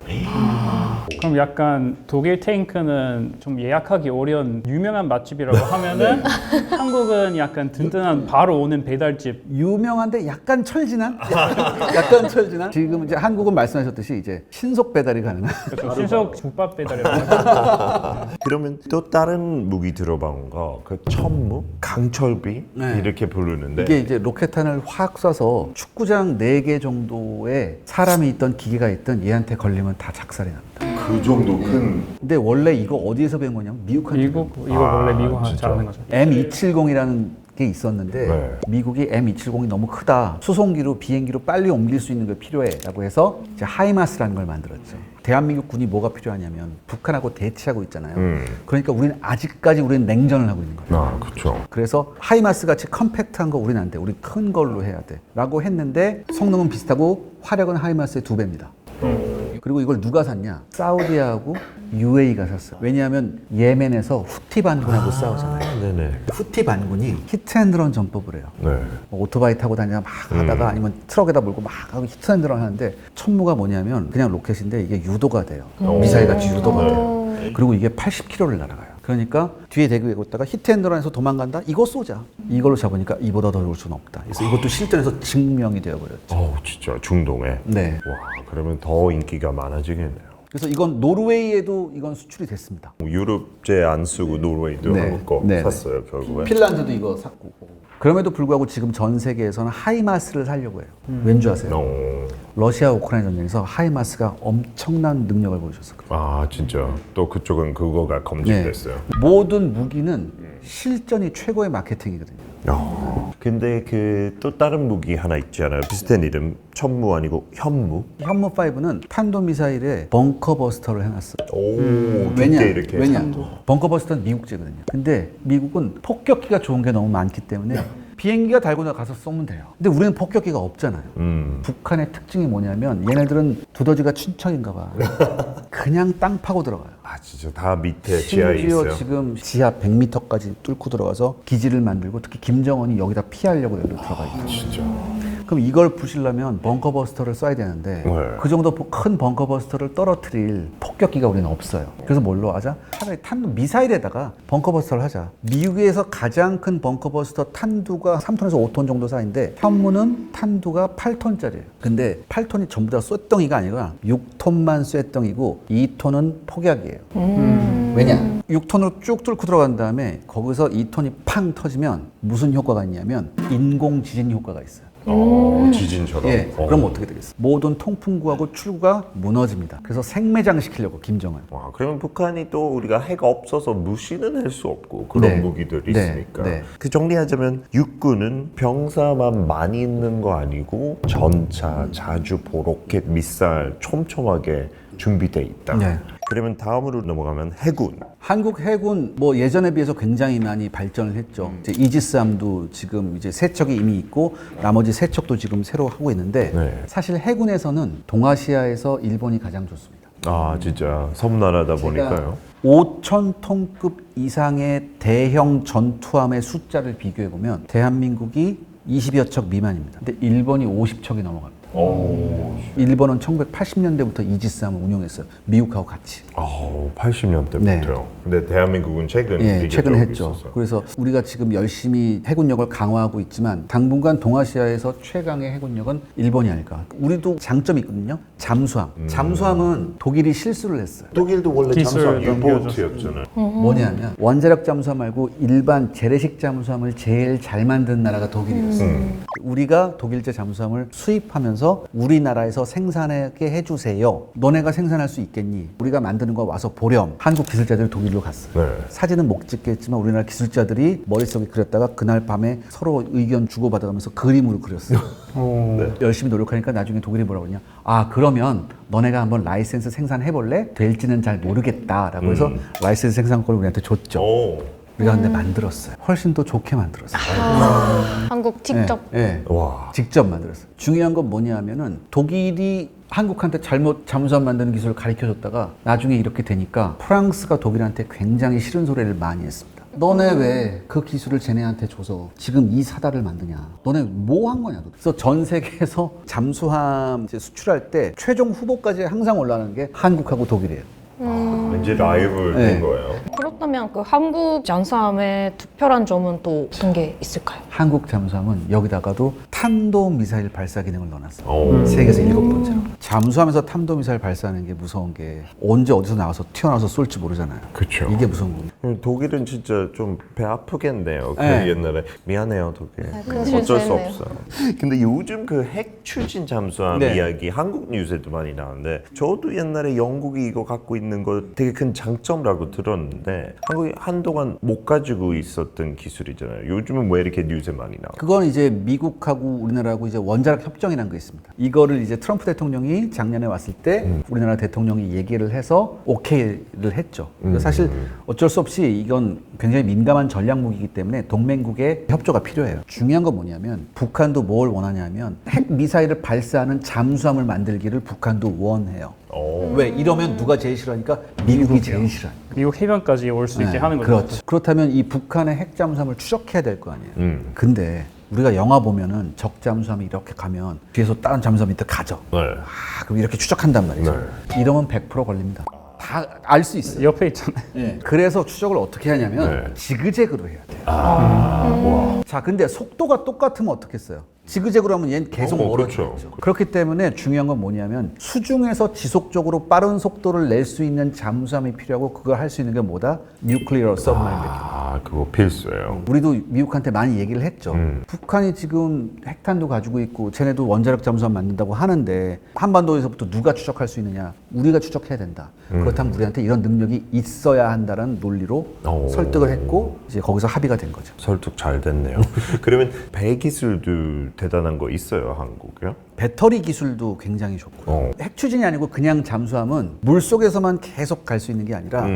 [SPEAKER 3] 그럼 약간 독일 탱크는 좀 예약하기 어려운 유명한 맛집이라고 하면은 한국은 약간 든든한 바로 오는 배달집.
[SPEAKER 1] 유명한데 약간 철진한? 약간 철진한? 지금 이제 한국은 말씀하셨듯이 이제 신속 배달이 가능한.
[SPEAKER 3] 그렇죠. 신속 국밥 배달이라고.
[SPEAKER 2] 그러면 또 다른 무기 들어본 거 그 천무, 강철비
[SPEAKER 1] 네.
[SPEAKER 2] 이렇게 부르는데
[SPEAKER 1] 이게 이제 로켓탄을 확 쏴서 축구장 4개 정도에 사람이 있던 기계가 있던 얘한테 걸리면 다 작살이 납니다.
[SPEAKER 2] 그 정도 큰
[SPEAKER 1] 근데 원래 이거 어디에서 배운 거냐면 미국한테
[SPEAKER 3] 미국 이거 원래 미국
[SPEAKER 2] 진짜?
[SPEAKER 3] 잘하는 거죠.
[SPEAKER 1] M270이라는 게 있었는데
[SPEAKER 2] 네.
[SPEAKER 1] 미국이 M270이 너무 크다. 수송기로 비행기로 빨리 옮길 수 있는 게 필요해라고 해서 이제 하이마스라는 걸 만들었죠. 대한민국 군이 뭐가 필요하냐면 북한하고 대치하고 있잖아요. 그러니까 우리는 아직까지 우리는 냉전을 하고 있는 거예요.
[SPEAKER 2] 그렇죠.
[SPEAKER 1] 그래서 하이마스 같이 컴팩트한 거 우리는 안 돼. 우리 큰 걸로 해야 돼. 라고 했는데 성능은 비슷하고 화력은 하이마스의 2배입니다. 그리고 이걸 누가 샀냐? 사우디하고 UAE가 샀어요. 왜냐하면 예멘에서 후티 반군하고 싸우잖아요.
[SPEAKER 2] 네네.
[SPEAKER 1] 후티 반군이 히트앤드런 전법을 해요.
[SPEAKER 2] 네.
[SPEAKER 1] 뭐 오토바이 타고 다니다가 막 하다가 아니면 트럭에다 몰고 막 하고 히트앤드런 하는데 천무가 뭐냐면 그냥 로켓인데 이게 유도가 돼요. 미사일 같이 유도가 돼요. 그리고 이게 80km를 날아가요. 그러니까 뒤에 대기하고 있다가 히트앤드런에서 도망간다? 이거 쏘자. 이걸로 잡으니까 이보다 더 좋을 수는 없다. 그래서 이것도 실전에서 증명이 되어버렸죠.
[SPEAKER 2] 어우, 진짜 중동에.
[SPEAKER 1] 네.
[SPEAKER 2] 와, 그러면 더 인기가 많아지겠네요.
[SPEAKER 1] 그래서 이건 노르웨이에도 이건 수출이 됐습니다.
[SPEAKER 2] 유럽제 안 쓰고 노르웨이도
[SPEAKER 1] 네.
[SPEAKER 2] 한국 거
[SPEAKER 1] 네.
[SPEAKER 2] 샀어요, 결국에.
[SPEAKER 1] 핀란드도 이거 샀고. 그럼에도 불구하고 지금 전 세계에서는 하이마스를 사려고 해요. 왠 줄 아세요? 러시아 우크라이나 전쟁에서 하이마스가 엄청난 능력을 보여줬었거든요.
[SPEAKER 2] 아, 진짜. 또 그쪽은 그거가 검증됐어요.
[SPEAKER 1] 모든 무기는 실전이 최고의 마케팅이거든요.
[SPEAKER 2] 근데 그 또 다른 무기 하나 있잖아요. 비슷한 이름. 천무 아니고 현무.
[SPEAKER 1] 현무 5는 탄도 미사일에 벙커 버스터를 해놨어요.
[SPEAKER 2] 오,
[SPEAKER 1] 왜냐?
[SPEAKER 2] 그때 이렇게.
[SPEAKER 1] 왜냐? 벙커 버스터는 미국제거든요. 근데 미국은 폭격기가 좋은 게 너무 많기 때문에 비행기가 달고 가서 쏘면 돼요. 근데 우리는 폭격기가 없잖아요. 북한의 특징이 뭐냐면 얘네들은 두더지가 친척인가 봐. 그냥 땅 파고 들어가요.
[SPEAKER 2] 아, 진짜 다 밑에 지하에
[SPEAKER 1] 심지어
[SPEAKER 2] 있어요.
[SPEAKER 1] 지금 지하 100m까지 뚫고 들어가서 기지를 만들고 특히 김정은이 여기다 피하려고 여기로 들어가 있고.
[SPEAKER 2] 진짜.
[SPEAKER 1] 그럼 이걸 부시려면 벙커버스터를 쏴야 되는데
[SPEAKER 2] 네.
[SPEAKER 1] 그 정도 큰 벙커버스터를 떨어뜨릴 폭격기가 우리는 없어요. 그래서 뭘로 하자? 차라리 탄두 미사일에다가 벙커버스터를 하자. 미국에서 가장 큰 벙커버스터 탄두가 3톤에서 5톤 정도 사이인데 현무는 탄두가 8톤짜리예요. 근데 8톤이 전부 다 쇳덩이가 아니라 6톤만 쇳덩이고 2톤은 폭약이에요. 왜냐? 6톤으로 쭉 뚫고 들어간 다음에 거기서 2톤이 팡 터지면 무슨 효과가 있냐면 인공 지진 효과가 있어요.
[SPEAKER 2] 지진처럼.
[SPEAKER 1] 예, 그럼 어떻게 되겠어요? 모든 통풍구하고 출구가 무너집니다. 그래서 생매장 시키려고 김정은.
[SPEAKER 2] 와, 그러면 북한이 또 우리가 해가 없어서 무시는 할 수 없고 그런
[SPEAKER 1] 네.
[SPEAKER 2] 무기들이
[SPEAKER 1] 네.
[SPEAKER 2] 있으니까.
[SPEAKER 1] 네.
[SPEAKER 2] 그 정리하자면 육군은 병사만 많이 있는 거 아니고 전차, 자주포, 로켓, 미사일 촘촘하게 준비돼 있다.
[SPEAKER 1] 네.
[SPEAKER 2] 그러면 다음으로 넘어가면 해군.
[SPEAKER 1] 한국 해군 뭐 예전에 비해서 굉장히 많이 발전을 했죠. 이제 이지스함도 지금 이제 세 척이 이미 있고 나머지 세 척도 지금 새로 하고 있는데
[SPEAKER 2] 네.
[SPEAKER 1] 사실 해군에서는 동아시아에서 일본이 가장 좋습니다.
[SPEAKER 2] 아, 진짜 섬나라다 보니까요.
[SPEAKER 1] 5,000톤급 이상의 대형 전투함의 숫자를 비교해 보면 대한민국이 20여 척 미만입니다. 근데 일본이 50척이 넘어갑니다. 일본은 1980년대부터 이지스함을 운용했어요. 미국하고 같이.
[SPEAKER 2] 80년대부터요.
[SPEAKER 1] 네.
[SPEAKER 2] 근데 대한민국은 최근
[SPEAKER 1] 예,
[SPEAKER 2] 이게
[SPEAKER 1] 최근에
[SPEAKER 2] 좀
[SPEAKER 1] 했죠.
[SPEAKER 2] 있었어요.
[SPEAKER 1] 그래서 우리가 지금 열심히 해군력을 강화하고 있지만 당분간 동아시아에서 최강의 해군력은 일본이 아닐까. 우리도 장점이 있거든요. 잠수함. 잠수함은 독일이 실수를 했어요.
[SPEAKER 2] 독일도 원래
[SPEAKER 3] 기술
[SPEAKER 2] 잠수함
[SPEAKER 3] 넘겨줬었죠.
[SPEAKER 2] 유보트였잖아요.
[SPEAKER 1] 뭐냐면 원자력 잠수함 말고 일반 재래식 잠수함을 제일 잘 만든 나라가 독일이었어요. 우리가 독일제 잠수함을 수입하면서 우리나라에서 생산하게 해주세요. 너네가 생산할 수 있겠니? 우리가 만드는 거 와서 보렴. 한국 기술자들이 독일로 갔어요.
[SPEAKER 2] 네.
[SPEAKER 1] 사진은 못 찍겠지만 우리나라 기술자들이 머릿속에 그렸다가 그날 밤에 서로 의견 주고받아가면서 그림으로 그렸어요.
[SPEAKER 2] 네.
[SPEAKER 1] 열심히 노력하니까 나중에 독일이 뭐라고 그러냐. 아, 그러면 너네가 한번 라이센스 생산해볼래? 될지는 잘 모르겠다라고 해서 라이센스 생산권을 우리한테 줬죠. 우리가 근데 만들었어요. 훨씬 더 좋게 만들었어요.
[SPEAKER 4] 한국 직접.
[SPEAKER 1] 예, 예.
[SPEAKER 2] 와.
[SPEAKER 1] 직접 만들었어요. 중요한 건 뭐냐면은 독일이 한국한테 잘못 잠수함 만드는 기술을 가르쳐줬다가 나중에 이렇게 되니까 프랑스가 독일한테 굉장히 싫은 소리를 많이 했습니다. 너네 왜 그 기술을 쟤네한테 줘서 지금 이 사다를 만드냐? 너네 뭐 한 거냐? 그래서 전 세계에서 잠수함 이제 수출할 때 최종 후보까지 항상 올라가는 게 한국하고 독일이에요.
[SPEAKER 2] 왠지 라이벌
[SPEAKER 1] 네.
[SPEAKER 2] 된 거예요.
[SPEAKER 5] 그렇다면 그 한국 잠수함의 특별한 점은 또 어떤 게 있을까요?
[SPEAKER 1] 한국 잠수함은 여기다가도 탄도 미사일 발사 기능을 넣어놨어요.
[SPEAKER 2] 오.
[SPEAKER 1] 세계에서 7번째로. 잠수함에서 탄도 미사일 발사하는 게 무서운 게 언제 어디서 나와서 튀어나와서 쏠지 모르잖아요.
[SPEAKER 2] 그쵸.
[SPEAKER 1] 이게 무서운 겁니다.
[SPEAKER 2] 독일은 진짜 좀 배 아프겠네요. 그
[SPEAKER 1] 네.
[SPEAKER 2] 옛날에 미안해요, 독일.
[SPEAKER 4] 큰
[SPEAKER 2] 어쩔 수
[SPEAKER 4] 실수했네요.
[SPEAKER 2] 없어요. 근데 요즘 그 핵 추진 잠수함
[SPEAKER 1] 네.
[SPEAKER 2] 이야기 한국 뉴스에도 많이 나오는데 저도 옛날에 영국이 이거 갖고 있는 거 되게 큰 장점이라고 들었는데 한국이 한동안 못 가지고 있었던 기술이잖아요. 요즘은 왜 이렇게 뉴스에 많이 나와요?
[SPEAKER 1] 그건 이제 미국하고 우리나라하고 이제 원자력 협정이라는 게 있습니다. 이거를 이제 트럼프 대통령이 작년에 왔을 때 우리나라 대통령이 얘기를 해서 오케이를 했죠. 그래서 사실 어쩔 수 없이 이건 굉장히 민감한 전략 무기이기 때문에 동맹국의 협조가 필요해요. 중요한 건 뭐냐면 북한도 뭘 원하냐면 핵 미사일을 발사하는 잠수함을 만들기를 북한도 원해요.
[SPEAKER 2] 오.
[SPEAKER 1] 왜? 이러면 누가 제일 싫어하니까 미국이 제일 싫어하니까.
[SPEAKER 3] 미국 해변까지 올 수 있게 하는 거죠.
[SPEAKER 1] 그렇죠. 그렇다면 이 북한의 핵잠수함을 추적해야 될 거 아니에요. 근데 우리가 영화 보면은 적 잠수함이 이렇게 가면 뒤에서 다른 잠수함이 또 가죠.
[SPEAKER 2] 네.
[SPEAKER 1] 그럼 이렇게 추적한단 말이죠. 이러면 100% 걸립니다. 다 알 수 있어요.
[SPEAKER 3] 옆에 있잖아요.
[SPEAKER 1] 그래서 추적을 어떻게 하냐면
[SPEAKER 2] 네.
[SPEAKER 1] 지그재그로 해야 돼요. 자, 근데 속도가 똑같으면 어떻겠어요? 지그재그로 하면 얘는 계속 멀어지죠.
[SPEAKER 2] 그렇죠.
[SPEAKER 1] 그렇기 때문에 중요한 건 뭐냐면 수중에서 지속적으로 빠른 속도를 낼 수 있는 잠수함이 필요하고 그걸 할 수 있는 게 뭐다? 뉴클리어 서브마린 배경.
[SPEAKER 2] 그거 필수예요.
[SPEAKER 1] 우리도 미국한테 많이 얘기를 했죠. 북한이 지금 핵탄도 가지고 있고 쟤네도 원자력 잠수함 만든다고 하는데 한반도에서부터 누가 추적할 수 있느냐? 우리가 추적해야 된다. 그렇다면 우리한테 이런 능력이 있어야 한다는 논리로
[SPEAKER 2] 오.
[SPEAKER 1] 설득을 했고 이제 거기서 합의가 된 거죠.
[SPEAKER 2] 설득 잘 됐네요. 그러면 배 기술도 대단한 거 있어요, 한국이요?
[SPEAKER 1] 배터리 기술도 굉장히 좋고 핵 추진이 아니고 그냥 잠수함은 물속에서만 계속 갈 수 있는 게 아니라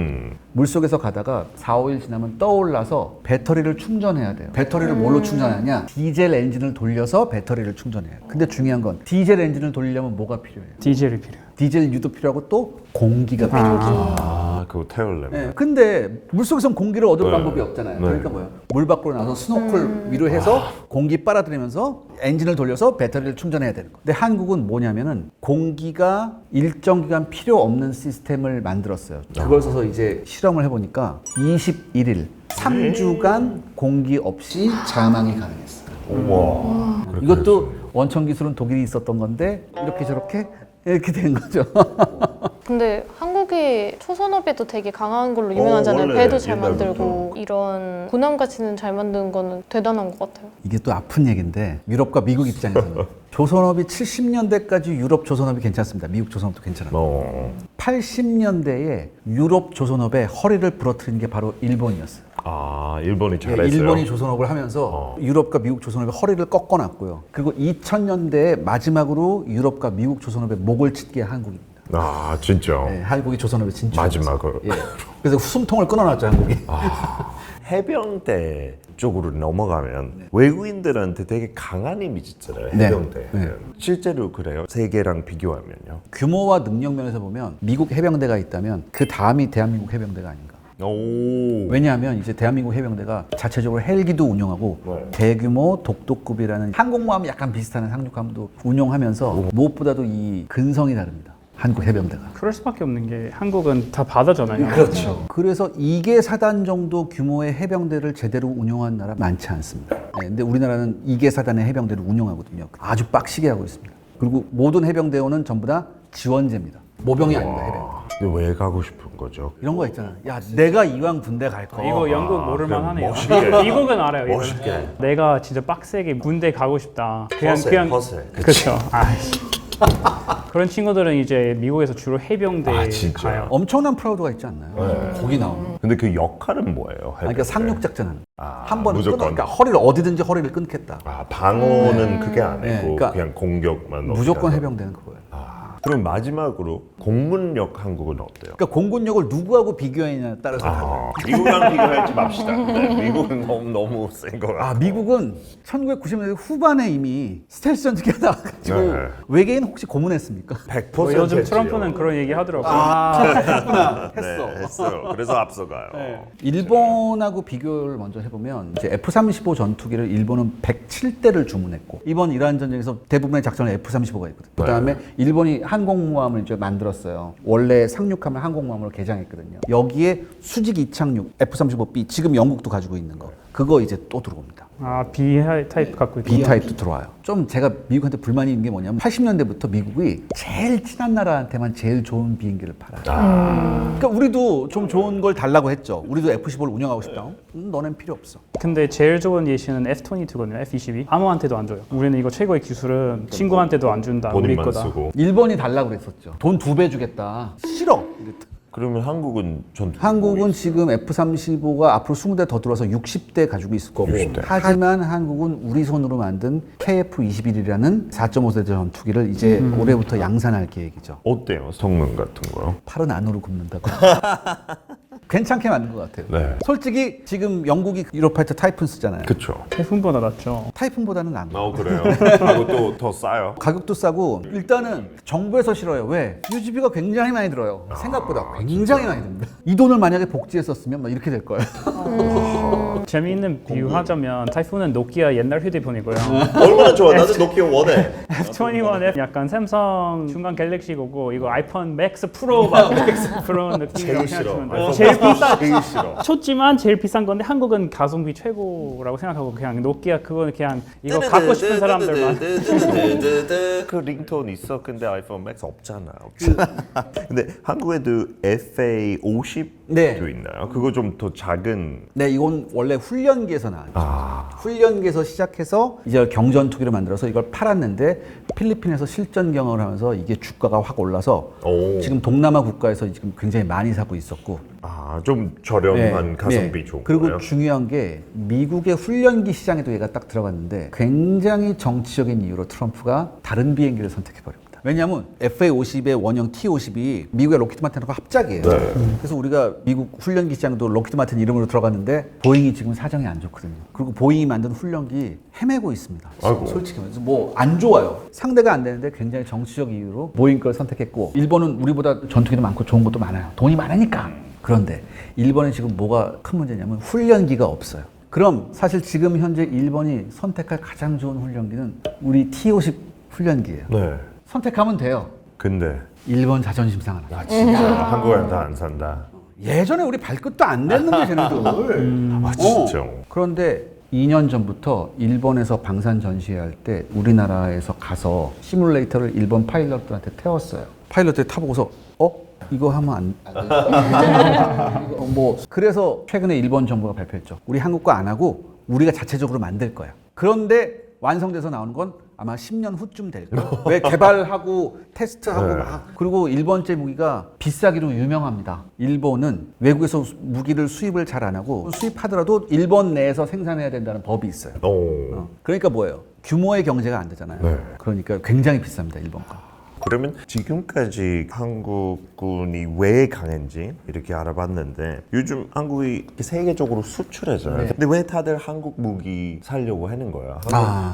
[SPEAKER 1] 물속에서 가다가 4, 5일 지나면 떠올라서 배터리를 충전해야 돼요. 배터리를 뭘로 충전하냐? 디젤 엔진을 돌려서 배터리를 충전해요. 근데 중요한 건 디젤 엔진을 돌리려면 뭐가 필요해요?
[SPEAKER 3] 디젤이 필요해요.
[SPEAKER 1] 디젤 유도 필요하고 또 공기가 필요해요.
[SPEAKER 2] 그거 태우려면.
[SPEAKER 1] 네, 근데 물속에선 공기를 얻을
[SPEAKER 2] 네.
[SPEAKER 1] 방법이 없잖아요.
[SPEAKER 2] 네.
[SPEAKER 1] 그러니까 뭐예요? 물 밖으로 나서 스노클 위로 해서 공기 빨아들이면서 엔진을 돌려서 배터리를 충전해야 되는 거예요. 근데 한국은 뭐냐면은 공기가 일정 기간 필요 없는 시스템을 만들었어요. 그걸 써서 이제 실험을 해보니까 21일, 3주간 공기 없이 자망이 가능했어요.
[SPEAKER 2] 우와.
[SPEAKER 1] 이것도 원천 기술은 독일이 있었던 건데 이렇게 저렇게 이렇게 된 거죠.
[SPEAKER 4] 근데 한국이 초선업에도 되게 강한 걸로 유명하잖아요.
[SPEAKER 2] 원래
[SPEAKER 4] 배도 잘
[SPEAKER 2] 옛날부터.
[SPEAKER 4] 만들고 이런 군함 가치는 잘 만드는 거는 대단한 것 같아요.
[SPEAKER 1] 이게 또 아픈 얘기인데 유럽과 미국 입장에서는 조선업이 70년대까지 유럽 조선업이 괜찮습니다. 미국 조선업도 괜찮아요. 80년대에 유럽 조선업의 허리를 부러뜨린 게 바로 일본이었어요.
[SPEAKER 2] 일본이 잘했어요.
[SPEAKER 1] 일본이 조선업을 하면서 유럽과 미국 조선업의 허리를 꺾어놨고요. 그리고 2000년대에 마지막으로 유럽과 미국 조선업의 목을 찢게 한국입니다.
[SPEAKER 2] 진짜.
[SPEAKER 1] 네, 한국이 조선업에 진출했어요.
[SPEAKER 2] 마지막으로.
[SPEAKER 1] 예. 그래서 숨통을 끊어놨죠, 한국이.
[SPEAKER 2] 해병대 쪽으로 넘어가면 외국인들한테 되게 강한 이미지 있잖아요.
[SPEAKER 1] 네.
[SPEAKER 2] 해병대.
[SPEAKER 1] 네.
[SPEAKER 2] 실제로 그래요? 세계랑 비교하면요.
[SPEAKER 1] 규모와 능력 면에서 보면 미국 해병대가 있다면 그 다음이 대한민국 해병대가 아닌가.
[SPEAKER 2] 오.
[SPEAKER 1] 왜냐하면 이제 대한민국 해병대가 자체적으로 헬기도 운용하고
[SPEAKER 2] 네.
[SPEAKER 1] 대규모 독도급이라는 항공모함이 약간 비슷한 상륙함도 운용하면서 무엇보다도 이 근성이 다릅니다. 한국 해병대가.
[SPEAKER 3] 그럴 수밖에 없는 게 한국은 다 바다잖아요.
[SPEAKER 1] 그렇죠. 그래서 2개 사단 정도 규모의 해병대를 제대로 운용한 나라 많지 않습니다. 네, 근데 우리나라는 2개 사단의 해병대를 운용하거든요. 아주 빡시게 하고 있습니다. 그리고 모든 해병대원은 전부 다 지원제입니다. 모병이 아닙니다, 해병대.
[SPEAKER 2] 근데 왜 가고 싶은 거죠?
[SPEAKER 1] 이런 거 있잖아. 야, 내가 이왕 군대 갈 거.
[SPEAKER 3] 이거 영국 모를만
[SPEAKER 2] 그럼
[SPEAKER 3] 하네요.
[SPEAKER 2] 멋있게.
[SPEAKER 3] 미국은 알아요. 이거는.
[SPEAKER 2] 멋있게.
[SPEAKER 3] 내가 진짜 빡세게 군대 가고 싶다.
[SPEAKER 2] 허세.
[SPEAKER 3] 그렇죠. 그런 친구들은 이제 미국에서 주로 해병대
[SPEAKER 2] 진짜?
[SPEAKER 3] 가요.
[SPEAKER 1] 엄청난 프라우드가 있지 않나요? 거기 나오면.
[SPEAKER 2] 근데 그 역할은 뭐예요?
[SPEAKER 1] 그러니까 상륙 작전은 한 번에
[SPEAKER 2] 무조건.
[SPEAKER 1] 그러니까 허리를 어디든지 허리를 끊겠다.
[SPEAKER 2] 방어는 그게 아니고
[SPEAKER 1] 네, 그러니까
[SPEAKER 2] 그냥 공격만.
[SPEAKER 1] 무조건
[SPEAKER 2] 어떻게
[SPEAKER 1] 해병대는 그거예요.
[SPEAKER 2] 그럼 마지막으로 공군력 한국은 어때요?
[SPEAKER 1] 그러니까 공군력을 누구하고 비교하느냐에 따라서 달라요.
[SPEAKER 2] 미국이랑 비교하지 맙시다. 네, 미국은 너무 센 거 같아요.
[SPEAKER 1] 미국은 1990년대 후반에 이미 스텔스 전투기가 나와가지고
[SPEAKER 2] 네.
[SPEAKER 1] 외계인 혹시 고문했습니까?
[SPEAKER 2] 100%
[SPEAKER 3] 요즘
[SPEAKER 2] 했지요.
[SPEAKER 3] 트럼프는 그런 얘기 하더라고요.
[SPEAKER 1] 했구나. 했어.
[SPEAKER 2] 네, 했어요. 그래서 앞서가요.
[SPEAKER 1] 일본하고 비교를 먼저 해보면 이제 F-35 전투기를 일본은 107대를 주문했고 이번 이란 전쟁에서 대부분의 작전에 F-35가 있거든요. 그 다음에 일본이 항공모함을 이제 만들었어요. 원래 상륙함을 항공모함으로 개장했거든요. 여기에 수직 이착륙 F-35B 지금 영국도 가지고 있는 거 그거 이제 또 들어옵니다.
[SPEAKER 3] B 타입 갖고 있고.
[SPEAKER 1] B타입도 들어와요. 좀 제가 미국한테 불만이 있는 게 뭐냐면 80년대부터 미국이 제일 친한 나라한테만 제일 좋은 비행기를 팔아요. 그러니까 우리도 좀 좋은 걸 달라고 했죠. 우리도 F-15를 운영하고 싶다. 너넨 필요 없어.
[SPEAKER 3] 근데 제일 좋은 예시는 F-22거든요. F-22. 아무한테도 안 줘요. 우리는 이거 최고의 기술은 친구한테도 안 준다. 우리
[SPEAKER 2] 본인만
[SPEAKER 3] 거다.
[SPEAKER 2] 쓰고.
[SPEAKER 1] 일본이 달라고 그랬었죠. 돈 2배 주겠다. 싫어. 이랬다.
[SPEAKER 2] 그러면 한국은 전투.
[SPEAKER 1] 한국은 지금 F-35가 앞으로 20대 더 들어와서 60대 가지고 있을 거고
[SPEAKER 2] 60대.
[SPEAKER 1] 하지만 한국은 우리 손으로 만든 KF-21이라는 4.5세대 전투기를 이제 올해부터 양산할 계획이죠.
[SPEAKER 2] 어때요? 성능 같은 거요?
[SPEAKER 1] 팔은 안으로 굽는다고. 괜찮게 만든 것 같아요.
[SPEAKER 2] 네.
[SPEAKER 1] 솔직히 지금 영국이 유로파이터 타이푼 쓰잖아요.
[SPEAKER 2] 그쵸.
[SPEAKER 3] 태풍보다 낫죠.
[SPEAKER 1] 타이푼보다는 나아요.
[SPEAKER 2] 그래요? 그리고 또 더 싸요.
[SPEAKER 1] 가격도 싸고 일단은 정부에서 싫어요. 왜? 유지비가 굉장히 많이 들어요. 생각보다 굉장히 많이 듭니다. 이 돈을 만약에 복지에 썼으면 막 이렇게 될 거예요.
[SPEAKER 3] 재미있는 비유하자면 타이푼은 노키아 옛날 휴대폰이고요.
[SPEAKER 2] 얼마나 좋아. 나도 노키아 원해.
[SPEAKER 3] F21에 약간 삼성 중간 갤럭시고 이거 아이폰 맥스 프로 막 그런 느낌이라고 생각하시면 돼요. 제일 비싸.
[SPEAKER 2] 제일 싫어.
[SPEAKER 3] 좋지만 제일 비싼 건데 한국은 가성비 최고라고 생각하고 그냥 노키아 그거는 그냥 이거 갖고 싶은 사람들만.
[SPEAKER 2] 그 링톤 있어. 근데 아이폰 맥스 없잖아. 근데 한국에도 FA50도
[SPEAKER 1] 네.
[SPEAKER 2] 있나요? 그거 좀 더 작은.
[SPEAKER 1] 네, 이건 원래 훈련기에서 나왔죠. 훈련기에서 시작해서 이제 경전투기를 만들어서 이걸 팔았는데 필리핀에서 실전 경험을 하면서 이게 주가가 확 올라서
[SPEAKER 2] 오.
[SPEAKER 1] 지금 동남아 국가에서 지금 굉장히 많이 사고 있었고
[SPEAKER 2] 좀 저렴한 가성비 좋은
[SPEAKER 1] 그리고
[SPEAKER 2] 거예요?
[SPEAKER 1] 중요한 게 미국의 훈련기 시장에도 얘가 딱 들어갔는데 굉장히 정치적인 이유로 트럼프가 다른 비행기를 선택해버립니다. 왜냐하면 FA50의 원형 T50이 미국의 록히드 마틴하고 합작이에요.
[SPEAKER 2] 네.
[SPEAKER 1] 그래서 우리가 미국 훈련기 시장도 록히드 마틴 이름으로 들어갔는데 보잉이 지금 사정이 안 좋거든요. 그리고 보잉이 만든 훈련기 헤매고 있습니다.
[SPEAKER 2] 아이고.
[SPEAKER 1] 솔직히 말해서 뭐 안 좋아요. 상대가 안 되는데 굉장히 정치적 이유로 보잉 걸 선택했고 일본은 우리보다 전투기도 많고 좋은 것도 많아요. 돈이 많으니까. 그런데 일본은 지금 뭐가 큰 문제냐면 훈련기가 없어요. 그럼 사실 지금 현재 일본이 선택할 가장 좋은 훈련기는 우리 T50 훈련기예요.
[SPEAKER 2] 네.
[SPEAKER 1] 선택하면 돼요.
[SPEAKER 2] 근데
[SPEAKER 1] 일본 자존심 상하다.
[SPEAKER 2] 진짜 한국은 다 안 산다.
[SPEAKER 1] 예전에 우리 발끝도 안 댔는데 쟤네들.
[SPEAKER 2] 진짜.
[SPEAKER 1] 그런데 2년 전부터 일본에서 방산 전시회 할 때 우리나라에서 가서 시뮬레이터를 일본 파일럿들한테 태웠어요. 파일럿들이 타보고서 이거 하면 안 돼. 뭐 그래서 최근에 일본 정부가 발표했죠. 우리 한국 거 안 하고 우리가 자체적으로 만들 거야. 그런데 완성돼서 나오는 건 아마 10년 후쯤 될 거예요. 왜 개발하고 테스트하고
[SPEAKER 2] 네.
[SPEAKER 1] 막 그리고 일본제 무기가 비싸기로 유명합니다. 일본은 외국에서 무기를 수입을 잘 안 하고 수입하더라도 일본 내에서 생산해야 된다는 법이 있어요. 그러니까 뭐예요? 규모의 경제가 안 되잖아요.
[SPEAKER 2] 네.
[SPEAKER 1] 그러니까 굉장히 비쌉니다. 일본 거.
[SPEAKER 2] 그러면 지금까지 한국군이 왜 강한지 이렇게 알아봤는데 요즘 한국이 세계적으로 수출해잖아요. 근데 왜 다들 한국 무기 사려고 하는 거야?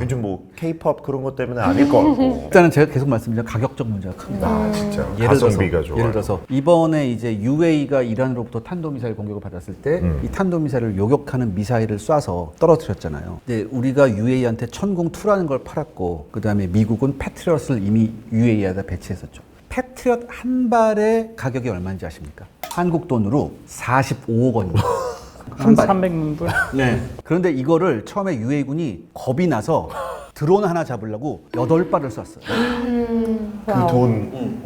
[SPEAKER 2] 요즘 뭐 K-pop 그런 것 때문에 아닐 거 같고.
[SPEAKER 1] 일단은 제가 계속 말씀드린 가격적 문제가 큽니다.
[SPEAKER 2] 진짜. 가성비가 좋아요.
[SPEAKER 1] 예를 들어서 이번에 이제 UAE가 이란으로부터 탄도미사일 공격을 받았을 때 이 탄도미사일을 요격하는 미사일을 쏴서 떨어뜨렸잖아요. 근데 우리가 UAE한테 천궁2라는 걸 팔았고 그 다음에 미국은 패트리엇을 이미 UAE에다 배치했었죠. 패트리엇 한 발의 가격이 얼마인지 아십니까? 한국 돈으로 45억 원입니다.
[SPEAKER 3] 한
[SPEAKER 1] 발.
[SPEAKER 3] 300만 불?
[SPEAKER 1] 네. 그런데 이거를 처음에 UA군이 겁이 나서 드론 하나 잡으려고 8발을 쐈어요.
[SPEAKER 2] 그 돈.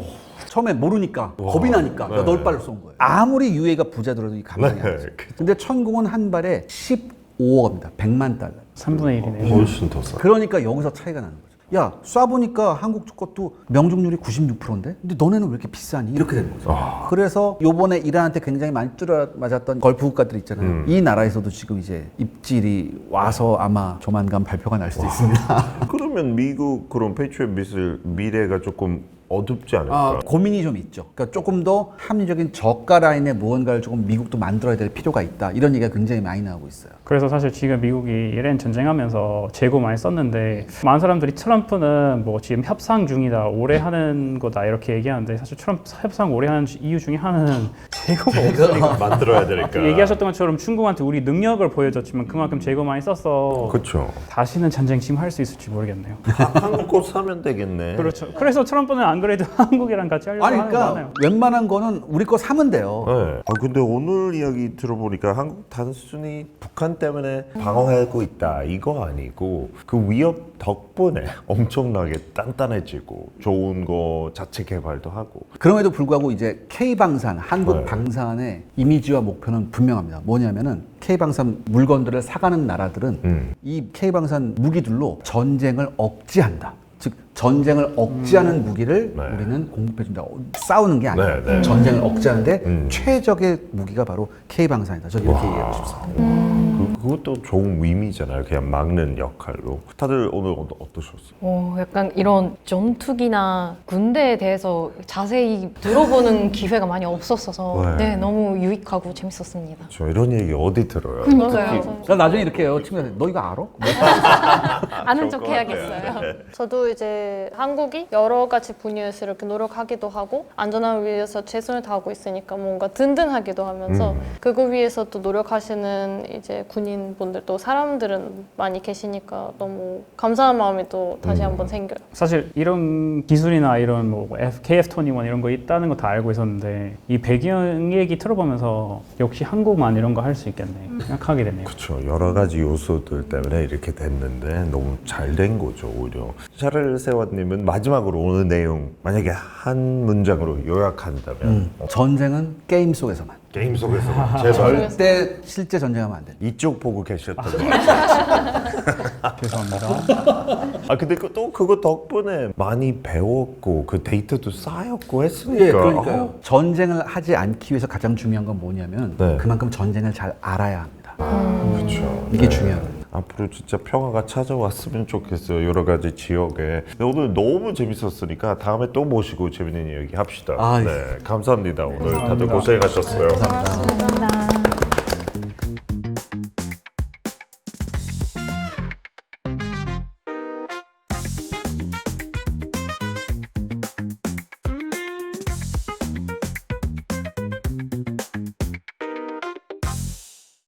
[SPEAKER 1] 처음에 모르니까 겁이 나니까
[SPEAKER 2] 네.
[SPEAKER 1] 8발을 쏜 거예요. 아무리 UA가 부자더라도 이 감당이 안 되죠. 근데 천궁은 한 발에 15억입니다. 100만 달러.
[SPEAKER 3] 3분의 1이네요.
[SPEAKER 2] 훨씬 더 싸.
[SPEAKER 1] 그러니까 여기서 차이가 나는 거죠. 야, 쏴보니까 한국 것도 명중률이 96%인데? 근데 너네는 왜 이렇게 비싸니? 이렇게 되는 거죠. 그래서 요번에 이란한테 굉장히 많이 뚫어맞았던 걸프 국가들 있잖아요. 이 나라에서도 지금 이제 입질이 와서 아마 조만간 발표가 날 수도 있습니다.
[SPEAKER 2] 그러면 미국 그런 패트리엇 미사일 미래가 조금 어둡지 않을까?
[SPEAKER 1] 고민이 좀 있죠. 그러니까 조금 더 합리적인 저가 라인의 무언가를 조금 미국도 만들어야 될 필요가 있다. 이런 얘기가 굉장히 많이 나오고 있어요.
[SPEAKER 3] 그래서 사실 지금 미국이 이란 전쟁하면서 재고 많이 썼는데 많은 사람들이 트럼프는 뭐 지금 협상 중이다, 오래 하는 거다 이렇게 얘기하는데 사실 트럼프 협상 오래 하는 이유 중에 하나는 재고가 없으니까.
[SPEAKER 2] 만들어야 되니까.
[SPEAKER 3] 얘기하셨던 것처럼 중국한테 우리 능력을 보여줬지만 그만큼 재고 많이 썼어.
[SPEAKER 2] 그렇죠.
[SPEAKER 3] 다시는 전쟁 지금 할 수 있을지 모르겠네요.
[SPEAKER 2] 한국 거 사면 되겠네.
[SPEAKER 3] 그렇죠. 그래서 트럼프는 안 그래도 한국이랑 같이 하려고
[SPEAKER 1] 아니,
[SPEAKER 3] 하는 거
[SPEAKER 1] 그러니까
[SPEAKER 3] 많아요.
[SPEAKER 1] 웬만한 거는 우리 거 사면 돼요.
[SPEAKER 2] 네. 근데 오늘 이야기 들어보니까 한국 단순히 북한 때문에 방어하고 있다 이거 아니고 그 위협 덕분에 엄청나게 단단해지고 좋은 거 자체 개발도 하고.
[SPEAKER 1] 그럼에도 불구하고 이제 K방산, 한국
[SPEAKER 2] 네.
[SPEAKER 1] 방산의 이미지와 목표는 분명합니다. 뭐냐면은 K방산 물건들을 사가는 나라들은 이 K방산 무기들로 전쟁을 억제한다. 즉 전쟁을 억제하는 무기를
[SPEAKER 2] 네.
[SPEAKER 1] 우리는 공급해준다. 싸우는 게 아니라
[SPEAKER 2] 네, 네.
[SPEAKER 1] 전쟁을 억제하는데 최적의 무기가 바로 K방산이다. 저는 이렇게 얘기하고 싶습니다.
[SPEAKER 2] 그것도 좋은 의미잖아요. 그냥 막는 역할로. 다들 오늘 어떠셨어요?
[SPEAKER 5] 약간 이런 전투기나 군대에 대해서 자세히 들어보는 기회가 많이 없었어서
[SPEAKER 2] 네.
[SPEAKER 5] 네, 너무 유익하고 재밌었습니다.
[SPEAKER 2] 저 이런 얘기 어디 들어요?
[SPEAKER 5] 그러니까요.
[SPEAKER 1] 나 나중에 이렇게 해요. 친구한테 너 이거 알아?
[SPEAKER 5] 아는
[SPEAKER 2] 좋을
[SPEAKER 5] 척
[SPEAKER 2] 것
[SPEAKER 5] 해야겠어요.
[SPEAKER 2] 같아요.
[SPEAKER 4] 저도 이제 한국이 여러 가지 분야에서 이렇게 노력하기도 하고 안전함을 위해서 최선을 다하고 있으니까 뭔가 든든하기도 하면서 그거 위해서 또 노력하시는 이제 군인분들 또 사람들은 많이 계시니까 너무 감사한 마음이 또 다시 한번 생겨요.
[SPEAKER 3] 사실 이런 기술이나 이런 뭐 KF-21 이런 거 있다는 거 다 알고 있었는데 이 배경 얘기 들어보면서 역시 한국만 이런 거 할 수 있겠네 생각하게 되네요.
[SPEAKER 2] 그렇죠. 여러 가지 요소들 때문에 이렇게 됐는데 너무 잘 된 거죠, 오히려. 샤를 세원님은 마지막으로 오늘 내용 만약에 한 문장으로 요약한다면
[SPEAKER 1] 전쟁은 게임 속에서만.
[SPEAKER 2] 게임 속에서 제발
[SPEAKER 1] 절대 실제 전쟁하면 안 돼.
[SPEAKER 2] 이쪽 보고 계셨던 것 같아요.
[SPEAKER 3] 죄송합니다.
[SPEAKER 2] 아 근데 또 그거 덕분에 많이 배웠고 그 데이터도 쌓였고 했으니까.
[SPEAKER 1] 예, 그러니까요. 전쟁을 하지 않기 위해서 가장 중요한 건 뭐냐면
[SPEAKER 2] 네.
[SPEAKER 1] 그만큼 전쟁을 잘 알아야 합니다.
[SPEAKER 2] 그렇죠.
[SPEAKER 1] 이게 중요해요.
[SPEAKER 2] 앞으로 진짜 평화가 찾아왔으면 좋겠어요. 여러 가지 지역에. 근데 오늘 너무 재밌었으니까 다음에 또 모시고 재밌는 얘기 합시다.
[SPEAKER 1] 아, 예.
[SPEAKER 2] 네, 감사합니다. 오늘 다들 고생하셨어요.
[SPEAKER 1] 감사합니다.
[SPEAKER 5] 감사합니다.